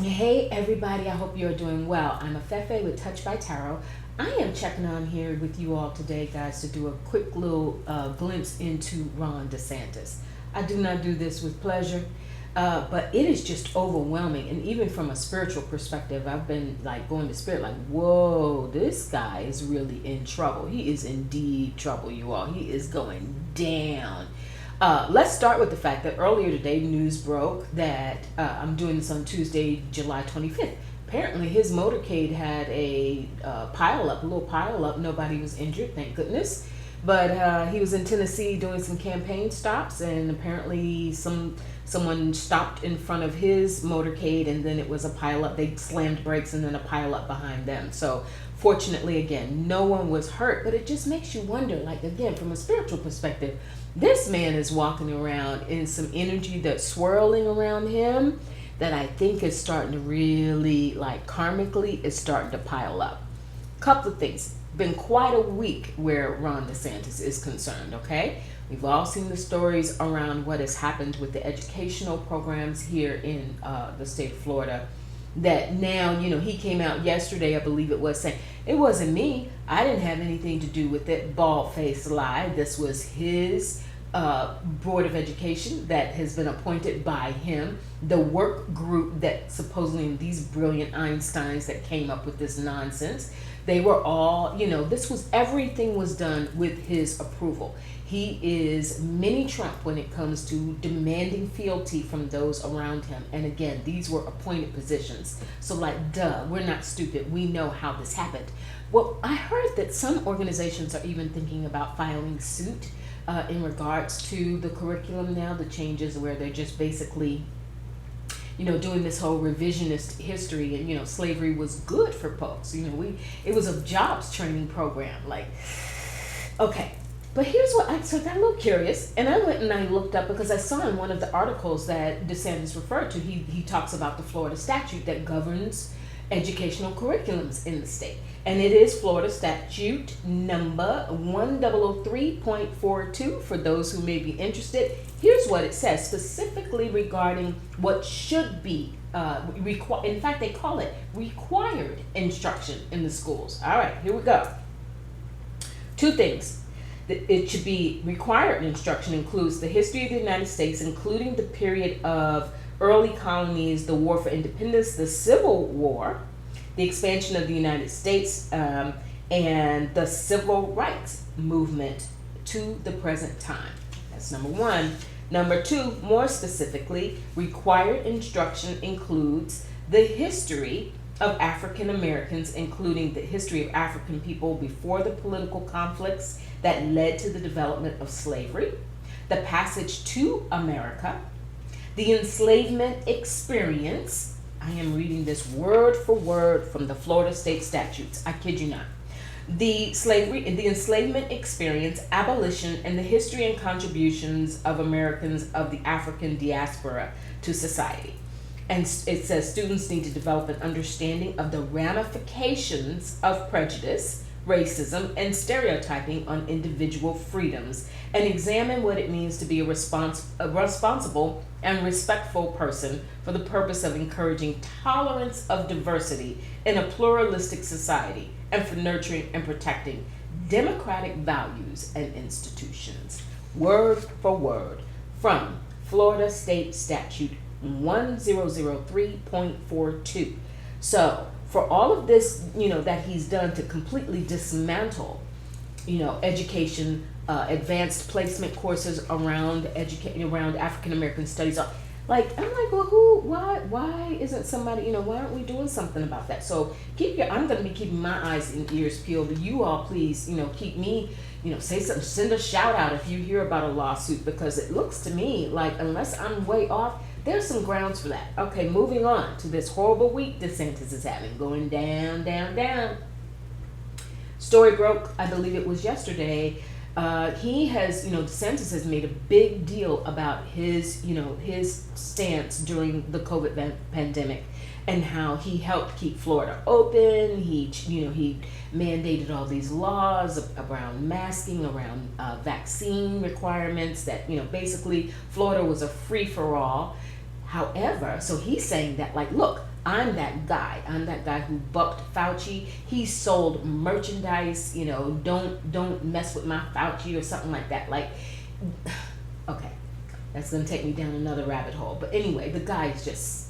Hey everybody, I hope you're doing well. I'm Afefe with Touch by Tarot. I am checking on here with you all today, guys, to do a quick little glimpse into Ron DeSantis. I do not do this with pleasure, but it is just overwhelming. And even from a spiritual perspective, I've been like going to spirit, like, whoa, this guy is really in trouble. He is in deep trouble, you all. He is going down. Let's start with the fact that earlier today, news broke that I'm doing this on Tuesday, July 25th. Apparently, his motorcade had a little pile up. Nobody was injured, thank goodness. But he was in Tennessee doing some campaign stops, and apparently someone stopped in front of his motorcade, and then it was a pile up. They slammed brakes, and then a pile up behind them. So fortunately, again, no one was hurt. But it just makes you wonder, like, again, from a spiritual perspective, this man is walking around in some energy that's swirling around him that I think is starting to really, like, karmically, is starting to pile up. Couple of things. Been quite a week where Ron DeSantis is concerned, okay? We've all seen the stories around what has happened with the educational programs here in the state of Florida. That now, he came out yesterday, I believe it was, saying, it wasn't me. I didn't have anything to do with it. Bald-faced lie. This was his Board of Education that has been appointed by him. The work group that supposedly these brilliant Einsteins that came up with this nonsense. They were all, everything was done with his approval. He is mini Trump when it comes to demanding fealty from those around him. And again, these were appointed positions. So like, duh, we're not stupid. We know how this happened. Well, I heard that some organizations are even thinking about filing suit in regards to the curriculum now, the changes where they're just basically doing this whole revisionist history, and slavery was good for folks. It was a jobs training program. Like, okay, but here's what I got a little curious, and I went and I looked up because I saw in one of the articles that DeSantis referred to. He talks about the Florida statute that governs educational curriculums in the state, and it is Florida statute number 1003.42 for those who may be interested. Here's what it says specifically regarding what should be in fact, they call it required instruction in the schools. All right, here we go. Two things. It should be required instruction includes the history of the United States, including the period of early colonies, the War for Independence, the Civil War, the expansion of the United States, and the Civil Rights Movement to the present time. That's number one. Number two, more specifically, required instruction includes the history of African Americans, including the history of African people before the political conflicts that led to the development of slavery, the passage to America, the enslavement experience. I am reading this word for word from the Florida state statutes. I kid you not. The enslavement experience, abolition, and the history and contributions of Americans of the African diaspora to society. And it says students need to develop an understanding of the ramifications of prejudice, racism, and stereotyping on individual freedoms, and examine what it means to be a responsible and respectful person for the purpose of encouraging tolerance of diversity in a pluralistic society, and for nurturing and protecting democratic values and institutions. Word for word from Florida State Statute 1003.42. So for all of this, that he's done to completely dismantle, education, advanced placement courses around African American studies. I'm like, well, why isn't somebody, why aren't we doing something about that? So I'm going to be keeping my eyes and ears peeled. You all please, keep me, say something, send a shout out if you hear about a lawsuit, because it looks to me like, unless I'm way off, there's some grounds for that. Okay, moving on to this horrible week DeSantis is having, going down, down, down. Story broke, I believe it was yesterday. DeSantis has made a big deal about his stance during the COVID pandemic and how he helped keep Florida open. He mandated all these laws around masking, around vaccine requirements, that, basically Florida was a free-for-all. However, so he's saying that, like, look, I'm that guy. I'm that guy who bucked Fauci. He sold merchandise, don't mess with my Fauci or something like that. Like, okay, that's going to take me down another rabbit hole. But anyway, the guy is just,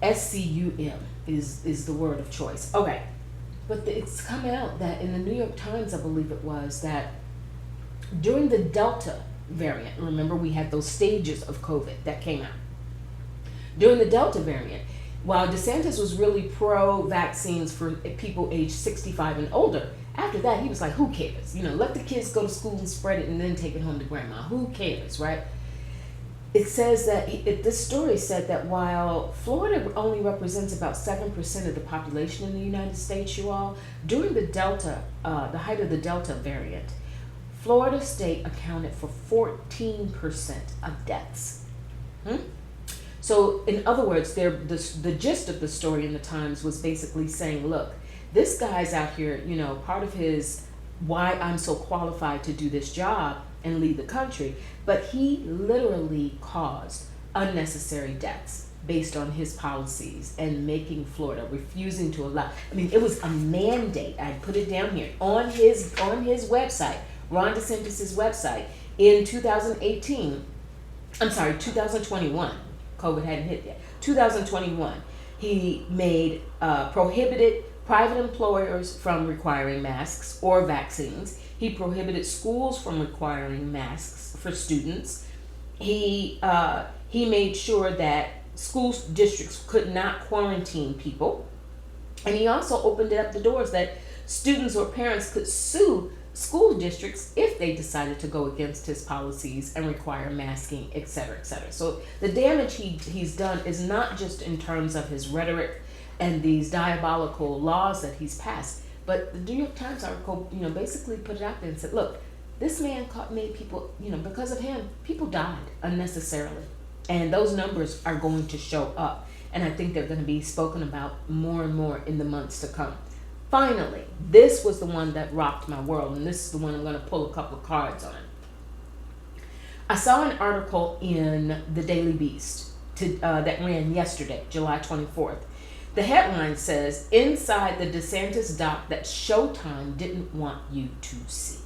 SCUM is the word of choice. Okay, but it's come out that in the New York Times, I believe it was, that during the Delta variant, remember we had those stages of COVID that came out. During the Delta variant, while DeSantis was really pro-vaccines for people aged 65 and older, after that he was like, who cares? Let the kids go to school and spread it and then take it home to grandma. Who cares, right? It says that, this story said that while Florida only represents about 7% of the population in the United States, you all, during the Delta, the height of the Delta variant, Florida state accounted for 14% of deaths. So in other words, the gist of the story in the Times was basically saying, look, this guy's out here, part of his why I'm so qualified to do this job and lead the country, but he literally caused unnecessary deaths based on his policies and making Florida, refusing to allow. I mean, it was a mandate. I put it down here on his website, Ron DeSantis' website, in 2021. COVID hadn't hit yet. 2021, he made prohibited private employers from requiring masks or vaccines. He prohibited schools from requiring masks for students. He made sure that school districts could not quarantine people. And he also opened up the doors that students or parents could sue school districts if they decided to go against his policies and require masking, et cetera, et cetera. So the damage he's done is not just in terms of his rhetoric and these diabolical laws that he's passed, but the New York Times article, basically put it out there and said, look, this man made people, because of him, people died unnecessarily. And those numbers are going to show up. And I think they're going to be spoken about more and more in the months to come. Finally, this was the one that rocked my world, and this is the one I'm going to pull a couple of cards on. I saw an article in the Daily Beast that ran yesterday, July 24th. The headline says, inside the DeSantis doc that Showtime didn't want you to see.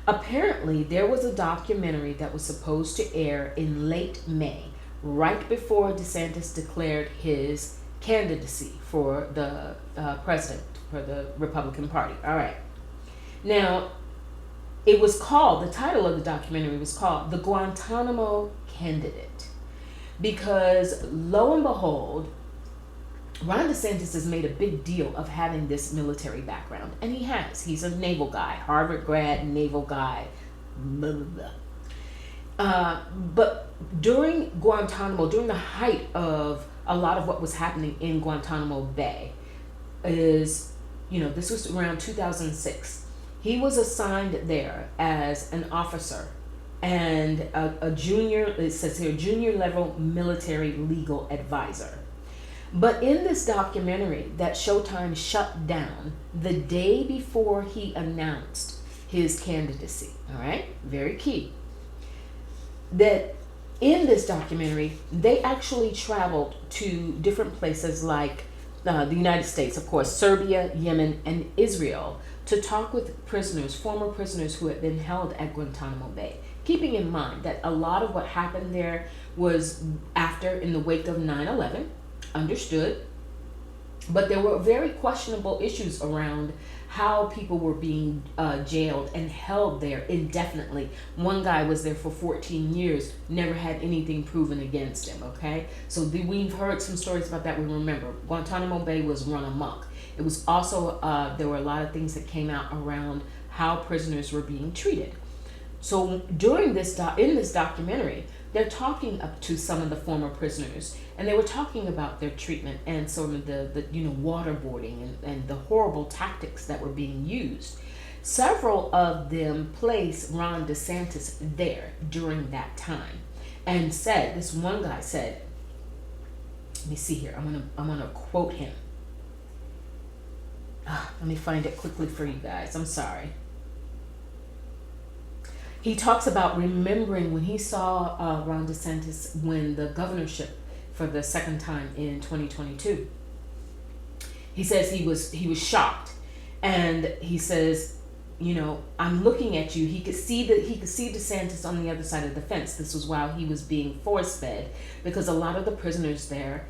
Apparently, there was a documentary that was supposed to air in late May, right before DeSantis declared his candidacy for the president for the Republican Party. All right. Now, it was called, the title of the documentary was called The Guantanamo Candidate, because lo and behold, Ron DeSantis has made a big deal of having this military background, and he has. He's a naval guy, Harvard grad, naval guy, blah, blah, blah. But during Guantanamo, during the height of a lot of what was happening in Guantanamo Bay, this was around 2006. He was assigned there as an officer and a junior, it says here, junior level military legal advisor. But in this documentary that Showtime shut down the day before he announced his candidacy, all right, very key, that in this documentary, they actually traveled to different places like the United States, of course, Serbia, Yemen, and Israel, to talk with prisoners, former prisoners who had been held at Guantanamo Bay. Keeping in mind that a lot of what happened there was in the wake of 9/11, understood, but there were very questionable issues around how people were being jailed and held there indefinitely. One guy was there for 14 years, never had anything proven against him, okay? So we've heard some stories about that. We remember Guantanamo Bay was run amok. It was also, there were a lot of things that came out around how prisoners were being treated. So during this in this documentary, they're talking up to some of the former prisoners, and they were talking about their treatment and some of the waterboarding and the horrible tactics that were being used. Several of them placed Ron DeSantis there during that time, and this one guy said, let me see here, I'm gonna quote him. Let me find it quickly for you guys. I'm sorry. He talks about remembering when he saw Ron DeSantis win the governorship for the second time in 2022. He says he was shocked, and he says, I'm looking at you. He could see DeSantis on the other side of the fence. This was while he was being force fed, because a lot of the prisoners there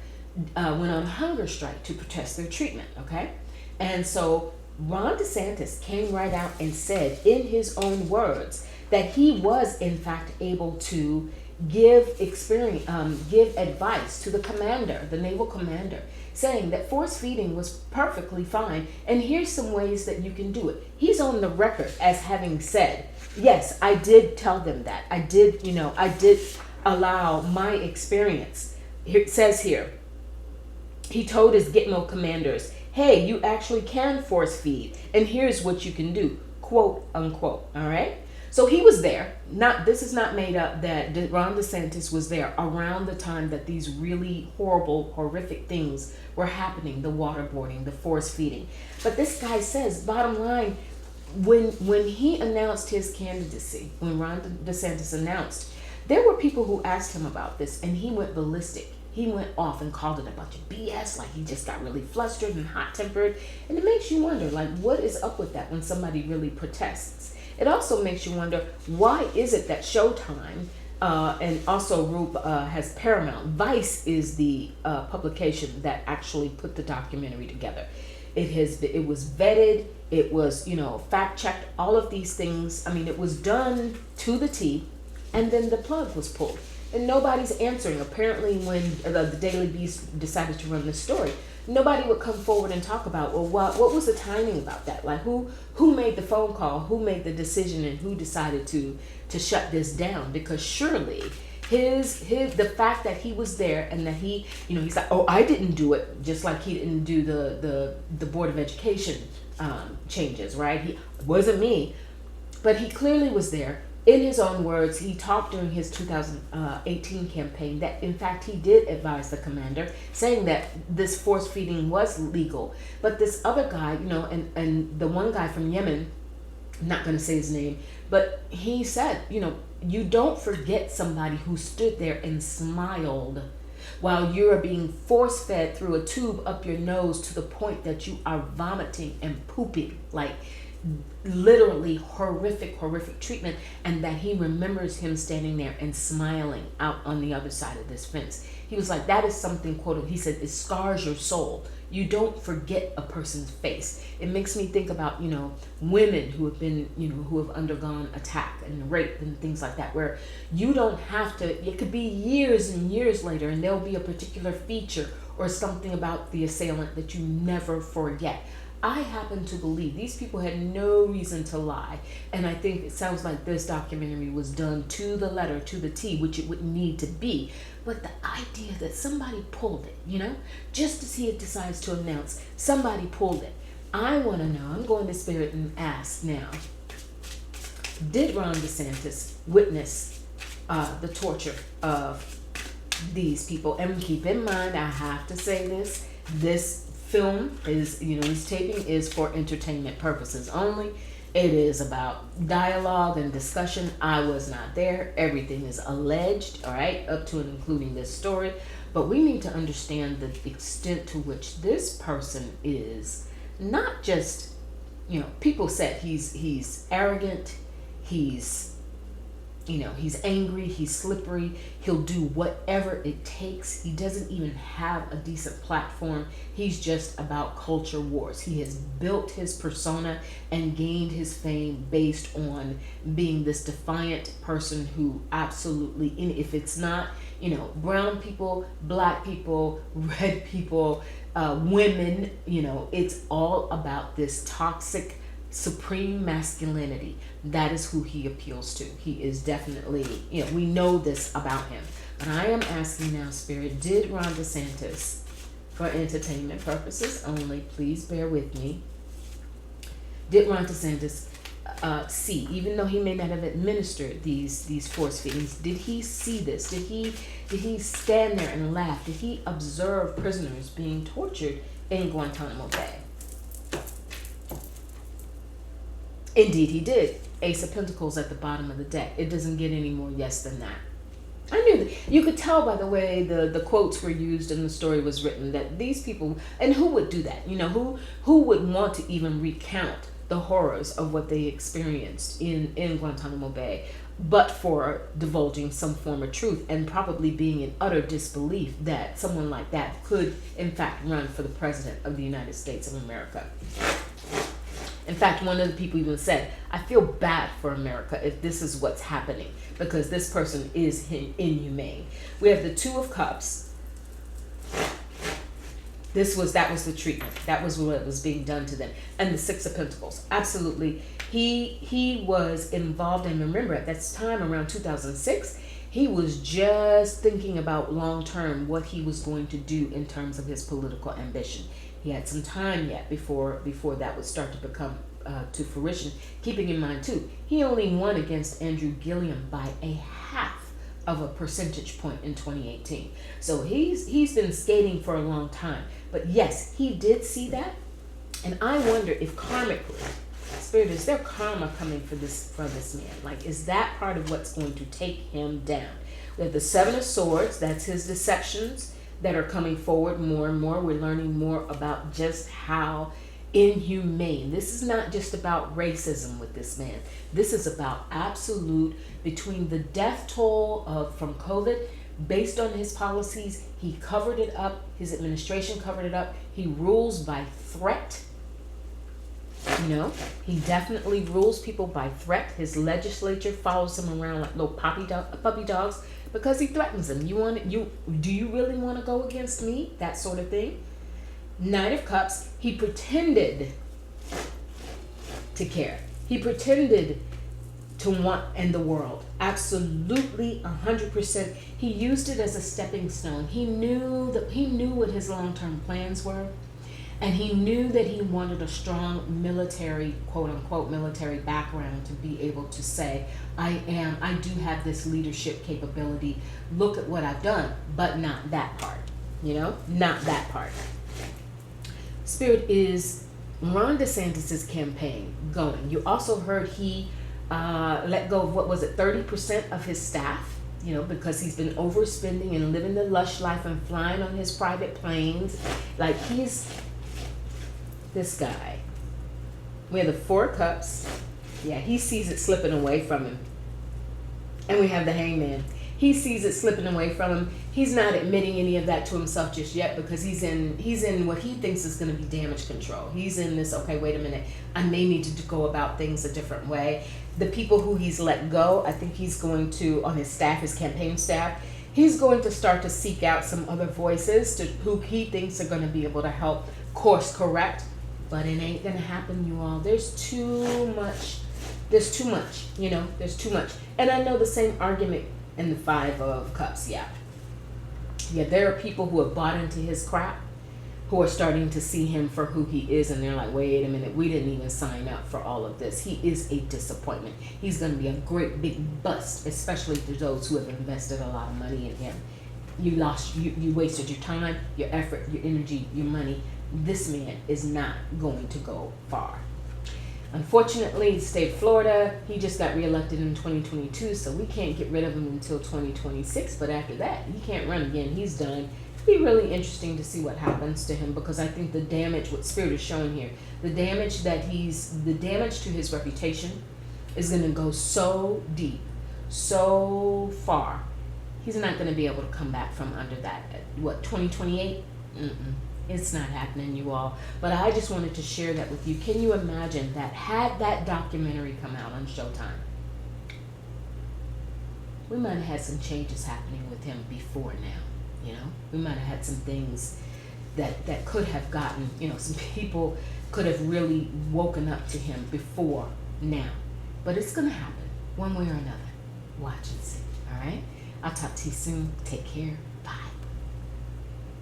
went on hunger strike to protest their treatment. Okay, and so Ron DeSantis came right out and said, in his own words, that he was in fact able to give advice to the commander, the naval commander, saying that force feeding was perfectly fine, and here's some ways that you can do it. He's on the record as having said, yes, I did tell them that. I did allow my experience. Here, it says here, he told his Gitmo commanders, hey, you actually can force feed, and here's what you can do, quote unquote. All right. So he was there. This is not made up, that Ron DeSantis was there around the time that these really horrible, horrific things were happening, the waterboarding, the force feeding. But this guy says, bottom line, when he announced his candidacy, when Ron DeSantis announced, there were people who asked him about this, and he went ballistic. He went off and called it a bunch of BS, like he just got really flustered and hot-tempered. And it makes you wonder, like, what is up with that when somebody really protests? It also makes you wonder, why is it that Showtime and also Roop has Paramount? Vice is the publication that actually put the documentary together. It was vetted, it was fact checked, all of these things. I mean, it was done to the T, and then the plug was pulled, and nobody's answering. Apparently, when the Daily Beast decided to run this story, nobody would come forward and talk about, well, what was the timing about that? Like, who made the phone call, who made the decision, and who decided to shut this down? Because surely the fact that he was there, and that he's like, oh, I didn't do it, just like he didn't do the Board of Education changes, right? It wasn't me, but he clearly was there. In his own words, he talked during his 2018 campaign that, in fact, he did advise the commander, saying that this force feeding was legal. But this other guy, and the one guy from Yemen, I'm not going to say his name, but he said, you don't forget somebody who stood there and smiled while you are being force fed through a tube up your nose to the point that you are vomiting and pooping, like literally horrific treatment, and that he remembers him standing there and smiling out on the other side of this fence. He was like, that is something, quote, he said, it scars your soul. You don't forget a person's face. It makes me think about, women who have been, who have undergone attack and rape and things like that, where you don't have to, it could be years and years later, and there'll be a particular feature or something about the assailant that you never forget. I happen to believe these people had no reason to lie. And I think it sounds like this documentary was done to the letter, to the T, which it would need to be. But the idea that somebody pulled it, just as he decides to announce, somebody pulled it. I want to know, I'm going to Spirit and ask now, did Ron DeSantis witness the torture of these people? And keep in mind, I have to say this film is, this taping is for entertainment purposes only. It is about dialogue and discussion. I was not there. Everything is alleged, all right, up to and including this story. But we need to understand the extent to which this person is not just, people said he's arrogant, he's angry, he's slippery, he'll do whatever it takes. He doesn't even have a decent platform. He's just about culture wars. He has built his persona and gained his fame based on being this defiant person who absolutely, if it's not, brown people, black people, red people, women, it's all about this toxic supreme masculinity. That is who he appeals to. He is definitely, we know this about him. But I am asking now, Spirit, did Ron DeSantis, for entertainment purposes only, please bear with me, did Ron DeSantis see, even though he may not have administered these force feedings, did he see this? Did he stand there and laugh? Did he observe prisoners being tortured in Guantanamo Bay? Indeed, he did. Ace of Pentacles at the bottom of the deck. It doesn't get any more yes than that. I knew that. You could tell by the way the quotes were used and the story was written that these people, and who would do that? You know, who would want to even recount the horrors of what they experienced in Guantanamo Bay, but for divulging some form of truth and probably being in utter disbelief that someone like that could, in fact, run for the president of the United States of America. In fact, one of the people even said, I feel bad for America if this is what's happening, because this person is inhumane. We have the Two of Cups. That was the treatment. That was what was being done to them. And the Six of Pentacles. Absolutely. He was involved, and remember at that time around 2006, he was just thinking about long term what he was going to do in terms of his political ambition. He had some time yet before that would start to become to fruition. Keeping in mind too, he only won against Andrew Gilliam by a half of a percentage point in 2018. So he's been skating for a long time. But yes, he did see that, and I wonder if karmically, Spirit, is there karma coming for this man? Like, is that part of what's going to take him down? We have the Seven of Swords. That's his deceptions that are coming forward more and more. We're learning more about just how inhumane. This is not just about racism with this man. This is about absolute, between the death toll from COVID, based on his policies, he covered it up. His administration covered it up. He rules by threat. You know, he definitely rules people by threat. His legislature follows him around like little puppy dogs because he threatens them. Do you really want to go against me? That sort of thing. Knight of Cups, he pretended to care. He pretended to want end the world. Absolutely 100%. He used it as a stepping stone. He knew what his long-term plans were. And he knew that he wanted a strong military, quote unquote, military background to be able to say, I do have this leadership capability. Look at what I've done, but not that part, not that part. Spirit, is Ron DeSantis' campaign going? You also heard he let go of, 30% of his staff, because he's been overspending and living the lush life and flying on his private planes. Like, this guy. We have the Four of Cups. Yeah, he sees it slipping away from him. And we have the Hangman. He sees it slipping away from him. He's not admitting any of that to himself just yet because he's in what he thinks is going to be damage control. He's in this, okay, wait a minute, I may need to go about things a different way. The people who he's let go, I think he's going to, on his staff, his campaign staff, he's going to start to seek out some other voices who he thinks are going to be able to help course correct. But it ain't going to happen, you all. There's too much. There's too much. And I know the same argument in the Five of Cups, yeah. There are people who have bought into his crap, who are starting to see him for who he is, and they're like, wait a minute, we didn't even sign up for all of this. He is a disappointment. He's going to be a great big bust, especially to those who have invested a lot of money in him. You wasted your time, your effort, your energy, your money. This man is not going to go far. Unfortunately, the state of Florida, he just got reelected in 2022, so we can't get rid of him until 2026. But after that, he can't run again. He's done. It'll be really interesting to see what happens to him, because I think the damage, what Spirit is showing here, the damage to his reputation is going to go so deep, so far. He's not going to be able to come back from under that. 2028? It's not happening, you all. But I just wanted to share that with you. Can you imagine that had that documentary come out on Showtime, we might have had some changes happening with him before now, We might have had some things that could have gotten, some people could have really woken up to him before now. But it's going to happen one way or another. Watch and see, all right? I'll talk to you soon. Take care.